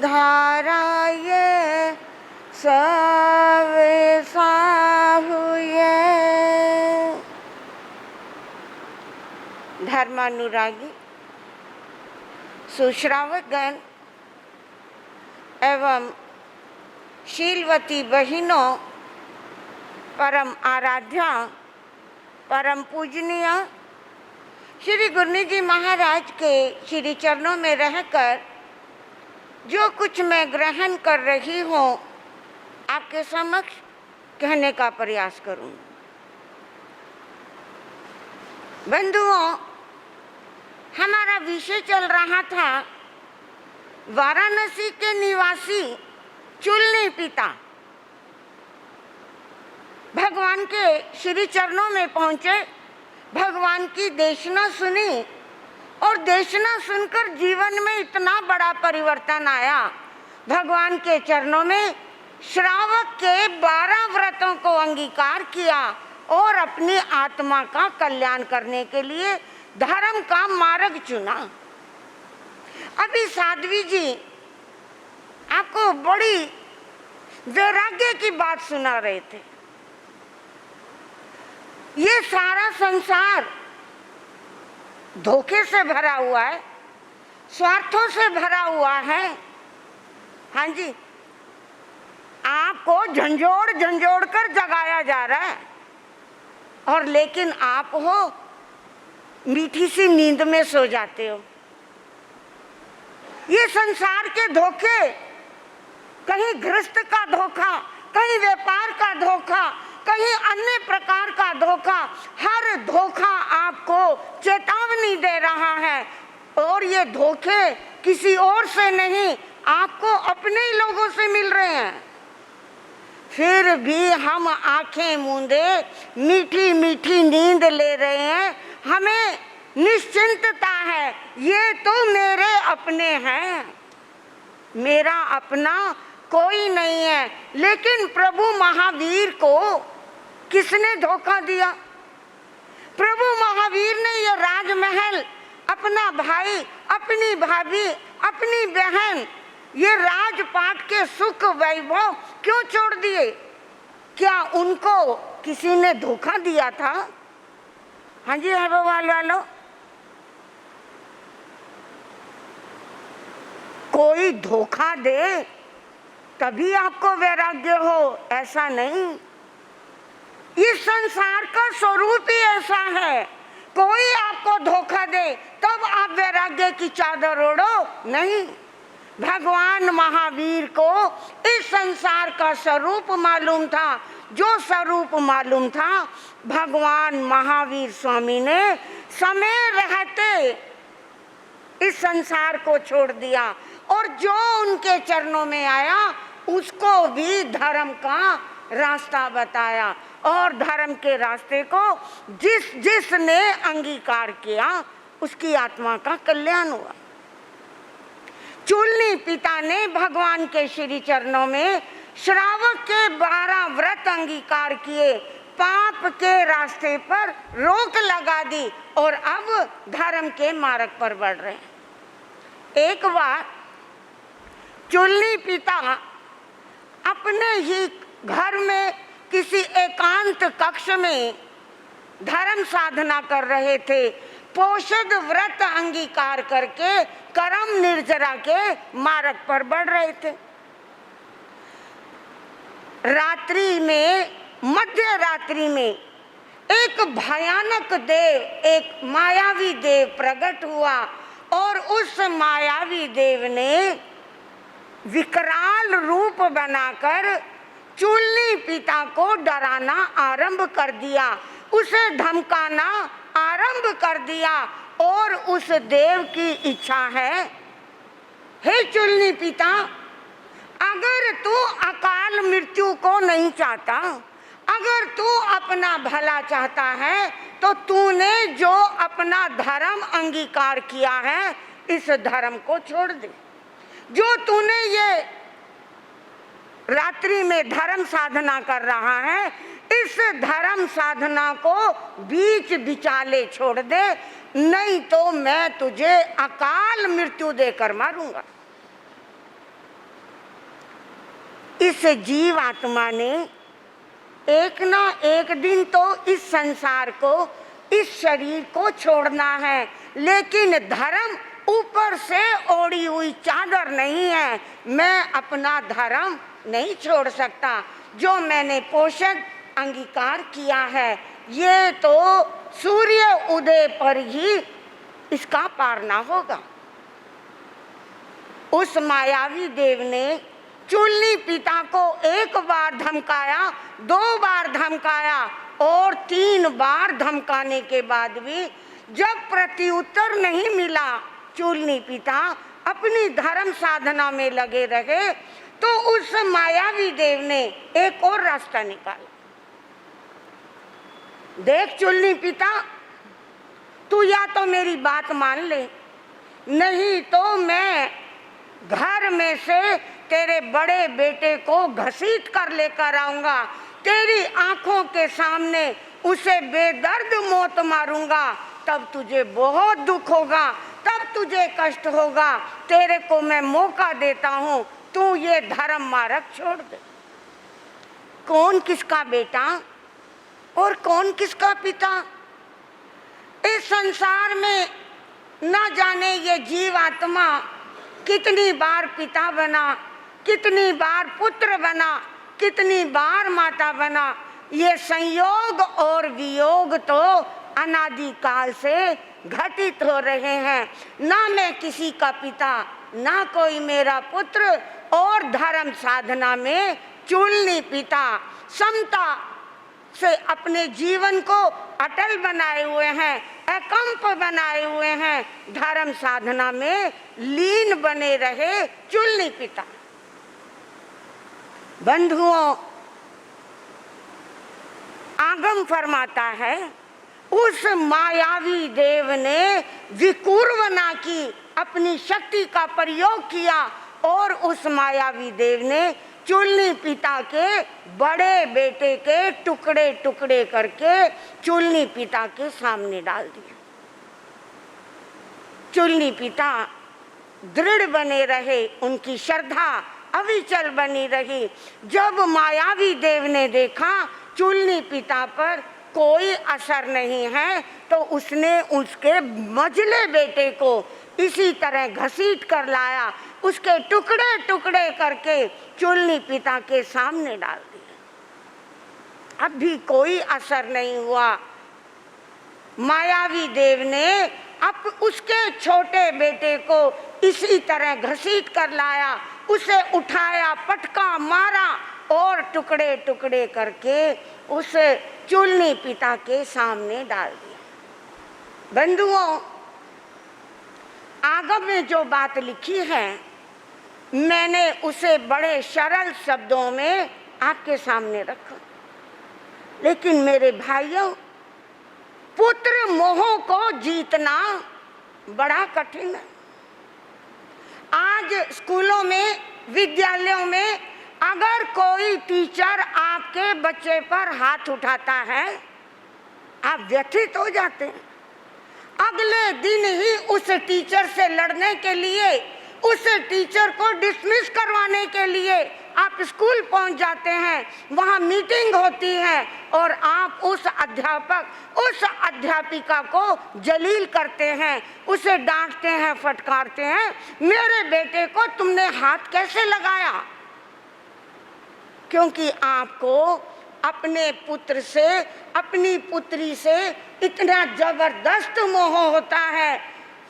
धारा ये सब साहुए। धर्मानुरागी सुश्रावकगण एवं शीलवती बहिनों, परम आराध्या, परम पूजनीय श्री गुरनी जी महाराज के श्री चरणों में रहकर जो कुछ मैं ग्रहण कर रही हूँ, आपके समक्ष कहने का प्रयास करूँ। बंधुओं, हमारा विषय चल रहा था वाराणसी के निवासी चुलनी पिता भगवान के श्री चरणों में पहुंचे, भगवान की देशना सुनी और देशना सुनकर जीवन में इतना बड़ा परिवर्तन आया। भगवान के चरणों में श्रावक के 12 व्रतों को अंगीकार किया और अपनी आत्मा का कल्याण करने के लिए धर्म का मार्ग चुना। अभी साध्वी जी आपको बड़ी वैराग्य की बात सुना रहे थे। ये सारा संसार धोखे से भरा हुआ है, स्वार्थों से भरा हुआ है। हाँ जी, आपको झंझोड़ झंझोड़ कर जगाया जा रहा है और लेकिन आप हो मीठी सी नींद में सो जाते हो। ये संसार के धोखे, कहीं गृहस्थ का धोखा, कहीं व्यापार का धोखा, कहीं अन्य प्रकार का धोखा, हर धोखा आपको चेतावनी दे रहा है। और ये धोखे किसी और से नहीं, आपको अपने ही लोगों से मिल रहे हैं। फिर भी हम आंखें मूंदे मीठी मीठी नींद ले रहे हैं। हमें निश्चिंतता है, ये तो मेरे अपने हैं, मेरा अपना कोई नहीं है। लेकिन प्रभु महावीर को किसने धोखा दिया? प्रभु महावीर ने ये राजमहल, अपना भाई, अपनी भाभी, अपनी बहन, ये राजपाट के सुख वैभव क्यों छोड़ दिए? क्या उनको किसी ने धोखा दिया था? हाँ जी, है वालों, कोई धोखा दे तभी आपको वैराग्य हो, ऐसा नहीं। इस संसार का स्वरूप ही ऐसा है, कोई आपको धोखा दे तब आप वैराग्य की चादर ओढ़ो, नहीं। भगवान महावीर को इस संसार का स्वरूप मालूम था। जो स्वरूप मालूम था, भगवान महावीर स्वामी ने समय रहते इस संसार को छोड़ दिया और जो उनके चरणों में आया उसको भी धर्म का रास्ता बताया। और धर्म के रास्ते को जिसने अंगीकार किया उसकी आत्मा का कल्याण हुआ। चुलनी पिता ने भगवान के श्री चरणों में श्रावक के 12 व्रत अंगीकार किए, पाप के रास्ते पर रोक लगा दी और अब धर्म के मार्ग पर बढ़ रहे हैं। एक बार चुलनी पिता अपने ही घर में किसी एकांत कक्ष में धर्म साधना कर रहे थे, पोषद व्रत अंगीकार करके कर्म निर्जरा के मार्ग पर बढ़ रहे थे। रात्रि में, मध्य रात्रि में एक भयानक देव, एक मायावी देव प्रकट हुआ और उस मायावी देव ने विकराल रूप बनाकर चुलनी पिता को डराना आरंभ कर दिया, उसे धमकाना आरंभ कर दिया। और उस देव की इच्छा है, हे चुलनी पिता, अगर तू अकाल मृत्यु को नहीं चाहता, अगर तू अपना भला चाहता है, तो तूने जो अपना धर्म अंगीकार किया है इस धर्म को छोड़ दे। जो तूने ये रात्रि में धर्म साधना कर रहा है, इस धर्म साधना को बीच बिचाले छोड़ दे, नहीं तो मैं तुझे अकाल मृत्यु देकर मारूंगा। इस जीव आत्मा ने एक ना एक दिन तो इस संसार को, इस शरीर को छोड़ना है, लेकिन धर्म ऊपर से ओढ़ी हुई चादर नहीं है। मैं अपना धर्म नहीं छोड़ सकता। जो मैंने पोषण अंगीकार किया है, ये तो सूर्य उदय पर ही इसका पारना होगा। उस मायावी देव ने चुलनी पिता को एक बार धमकाया, 2 बार धमकाया, और 3 बार धमकाने के बाद भी जब प्रत्युत्तर नहीं मिला, चूलनी पिता अपनी धर्म साधना में लगे रहे, तो उस मायावी देव ने एक और रास्ता निकाला। देख चूलनी पिता, तू या तो मेरी बात मान ले, नहीं तो मैं घर में से तेरे बड़े बेटे को घसीट कर लेकर आऊंगा, तेरी आंखों के सामने उसे बेदर्द मौत मारूंगा। तब तुझे बहुत दुख होगा, तब तुझे कष्ट होगा। तेरे को मैं मौका देता हूं, तू ये धर्म मार्ग छोड़ दे। कौन किसका बेटा और कौन किसका पिता? इस संसार में न जाने ये जीव आत्मा कितनी बार पिता बना, कितनी बार पुत्र बना, कितनी बार माता बना। ये संयोग और वियोग तो अनादि काल से घटित हो रहे हैं। ना मैं किसी का पिता, ना कोई मेरा पुत्र, और धर्म साधना में चूलनी पिता समता से अपने जीवन को अटल बनाए हुए हैं, अकंप बनाए हुए हैं, धर्म साधना में लीन बने रहे चूलनी पिता। बंधुओं, आगम फरमाता है, उस मायावी देव ने विकुर्वना की, अपनी शक्ति का प्रयोग किया और उस मायावी देव ने चूलनी पिता के बड़े बेटे के टुकड़े टुकड़े करके चूलनी पिता के सामने डाल दिया। चूलनी पिता दृढ़ बने रहे, उनकी श्रद्धा अविचल बनी रही। जब मायावी देव ने देखा चूलनी पिता पर कोई असर नहीं है, तो उसने उसके मझले बेटे को इसी तरह घसीट कर लाया, उसके टुकड़े टुकड़े करके चूलनी पिता के सामने डाल दिया। अब भी कोई असर नहीं हुआ। मायावी देव ने अब उसके छोटे बेटे को इसी तरह घसीट कर लाया, उसे उठाया, पटका मारा और टुकड़े टुकड़े करके उस चूलनी पिता के सामने डाल दिया। बंधुओं, आगम में जो बात लिखी है, मैंने उसे बड़े सरल शब्दों में आपके सामने रखा। लेकिन मेरे भाइयों, पुत्र मोह को जीतना बड़ा कठिन है। आज स्कूलों में, विद्यालयों में अगर कोई टीचर आपके बच्चे पर हाथ उठाता है, आप व्यथित हो जाते हैं। अगले दिन ही उस टीचर से लड़ने के लिए, उस टीचर को डिसमिस करवाने के लिए आप स्कूल पहुंच जाते हैं। वहां मीटिंग होती है और आप उस अध्यापक, उस अध्यापिका को जलील करते हैं, उसे डांटते हैं, फटकारते हैं, मेरे बेटे को तुमने हाथ कैसे लगाया? क्योंकि आपको अपने पुत्र से, अपनी पुत्री से इतना जबरदस्त मोह होता है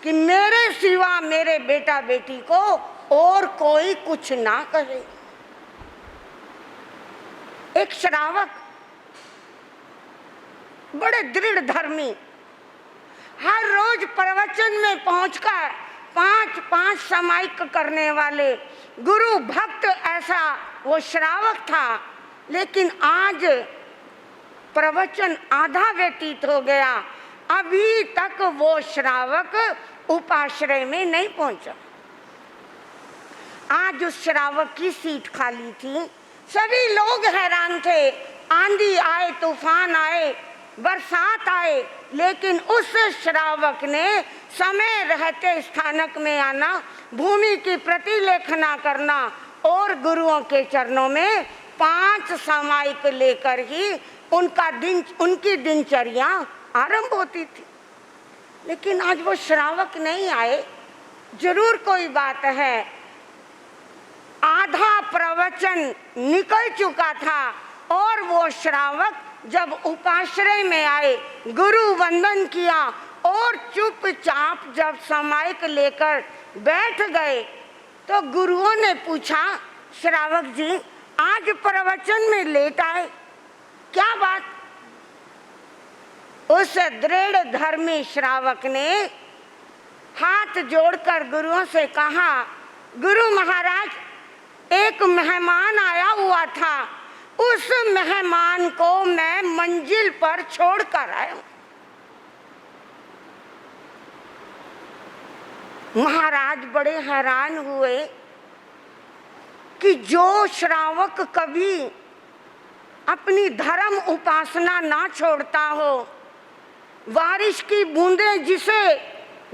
कि मेरे सिवा मेरे बेटा बेटी को और कोई कुछ ना करे। एक श्रावक, बड़े दृढ़ धर्मी, हर रोज प्रवचन में पहुंचकर 5-5 समायिक करने वाले गुरु भक्त, ऐसा वो श्रावक था। लेकिन आज प्रवचन आधा व्यतीत हो गया, अभी तक वो श्रावक उपाश्रय में नहीं पहुंचा। आज उस श्रावक की सीट खाली थी। सभी लोग हैरान थे। आंधी आए, तूफान आए, बरसात आए, लेकिन उस श्रावक ने समय रहते स्थानक में आना, भूमि की प्रतिलेखना करना और गुरुओं के चरणों में 5 समायिक लेकर ही उनकी दिनचर्या आरंभ होती थी। लेकिन आज वो श्रावक नहीं आए। जरूर कोई बात है। आधा प्रवचन निकल चुका था और वो श्रावक जब उपाश्रय में आए, गुरु वंदन किया और चुपचाप जब समायिक लेकर बैठ गए, तो गुरुओं ने पूछा, श्रावक जी आज प्रवचन में लेट आए, क्या बात? उस दृढ़ धर्मी श्रावक ने हाथ जोड़कर गुरुओं से कहा, गुरु महाराज, एक मेहमान आया हुआ था, उस मेहमान को मैं मंजिल पर छोड़कर आया हूं। महाराज बड़े हैरान हुए कि जो श्रावक कभी अपनी धर्म उपासना ना छोड़ता हो, बारिश की बूंदें जिसे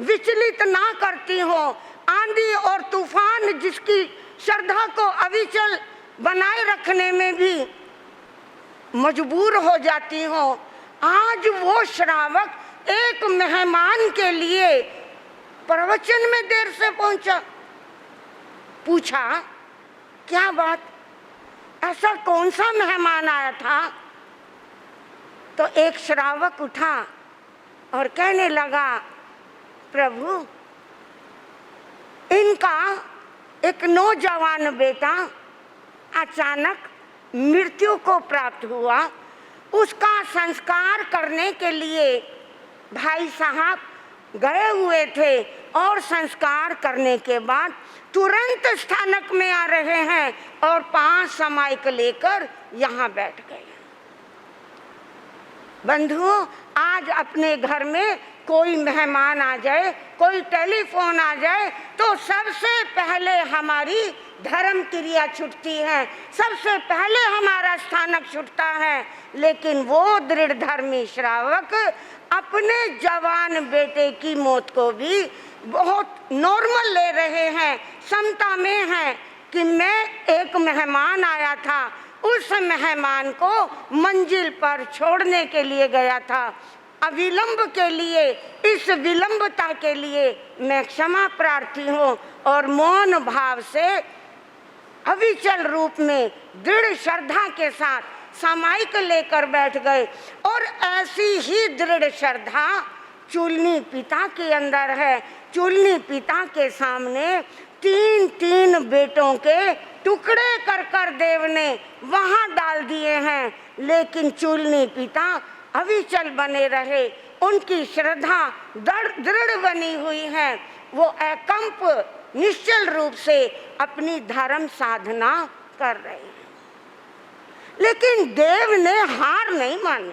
विचलित ना करती हो, आंधी और तूफान जिसकी श्रद्धा को अविचल बनाए रखने में भी मजबूर हो जाती हो, आज वो श्रावक एक मेहमान के लिए प्रवचन में देर से पहुंचा। पूछा, क्या बात, ऐसा कौन सा मेहमान आया था? तो एक श्रावक उठा और कहने लगा, प्रभु, इनका एक नौजवान बेटा अचानक मृत्यु को प्राप्त हुआ। उसका संस्कार करने के लिए भाई साहब गए हुए थे और संस्कार करने के बाद तुरंत स्थानक में आ रहे हैं और 5 समायक लेकर यहाँ बैठ गए। बंधुओं, आज अपने घर में कोई मेहमान आ जाए, कोई टेलीफोन आ जाए, तो सबसे पहले हमारी धर्म क्रिया छूटती है, सबसे पहले हमारा स्थानक छूटता है। लेकिन वो दृढ़ धर्मी श्रावक अपने जवान बेटे की मौत को भी बहुत नॉर्मल ले रहे हैं, समता में हैं कि मैं एक मेहमान आया था, उस मेहमान को मंजिल पर छोड़ने के लिए गया था। अविलंब के लिए, इस विलंबता के लिए मैं क्षमा प्रार्थी हूँ और मौन भाव से अविचल रूप में दृढ़ श्रद्धा के साथ सामायिक लेकर बैठ गए। और ऐसी ही दृढ़ श्रद्धा चूलनी पिता के अंदर है। चूलनी पिता के सामने 3-3 बेटों के टुकड़े कर कर देव ने वहां डाल दिए हैं, लेकिन चूलनी पिता अविचल बने रहे। उनकी श्रद्धा दृढ़ बनी हुई है। वो अकंप निश्चल रूप से अपनी धर्म साधना कर रहे हैं। लेकिन देव ने हार नहीं मानी।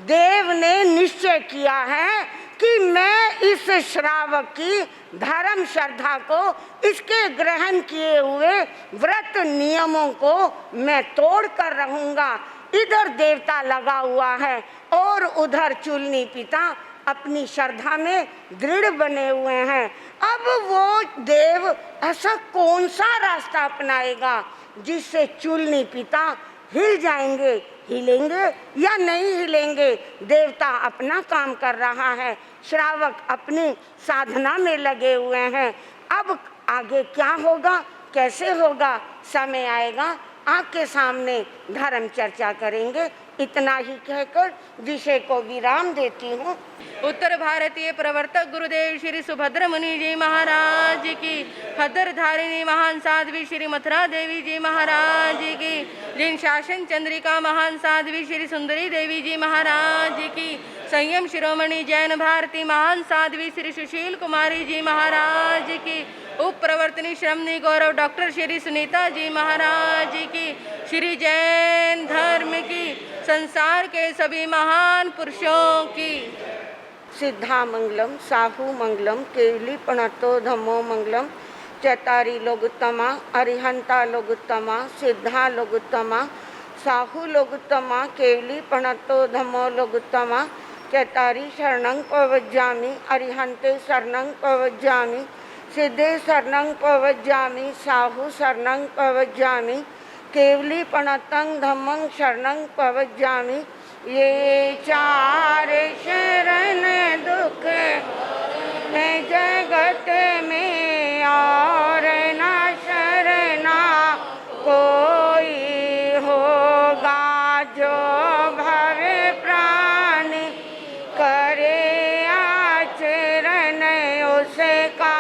देव ने निश्चय किया है कि मैं इस श्रावक की धर्म श्रद्धा को, इसके ग्रहण किए हुए व्रत नियमों को मैं तोड़ कर रहूंगा। इधर देवता लगा हुआ है और उधर चूलनी पिता अपनी श्रद्धा में दृढ़ बने हुए हैं। अब वो देव ऐसा कौन सा रास्ता अपनाएगा जिससे चूलनी पिता हिल जाएंगे, हिलेंगे या नहीं हिलेंगे? देवता अपना काम कर रहा है, श्रावक अपनी साधना में लगे हुए हैं। अब आगे क्या होगा, कैसे होगा, समय आएगा, आपके सामने धर्म चर्चा करेंगे। इतना ही कहकर विषय को विराम देती हूँ। उत्तर भारतीय प्रवर्तक गुरुदेव श्री सुभद्र मुनि जी महाराज की, खदर धारिणी महान साध्वी श्री मथुरा देवी जी महाराज की, जिन शासन चंद्रिका महान साध्वी श्री सुंदरी देवी जी महाराज की, संयम शिरोमणि जैन भारती महान साध्वी श्री सुशील कुमारी जी महाराज की, उप प्रवर्तनी श्रमणी गौरव डॉक्टर श्री सुनीता जी महाराज की, श्री जैन धर्म की, संसार के सभी महान पुरुषों की। सिद्धा मंगलम, साहू मंगलम, केवली प्रणतो धम्मो मंगलम, चैतारी लोगुत्तमा, अरिहंता लोगुत्तमा, सिद्धा लोगुत्तमा, साहू लोगुत्तमा, केवली प्रणतो धम्मो लोगुत्तमा, चैतारी शरणं प्रवज्जामि, अरिहंते शरणं प्रवज्जामि, सिद्धे शरणं प्रवज्जामि, साहू शरणं प्रवज्जामि, केवली प्रणतं धम्मं शरणं प्रवज्जामि। ये 4 शरण दुख है जगत में, और न शरणा कोई होगा। जो भवे प्राण करे आचरण, उसे का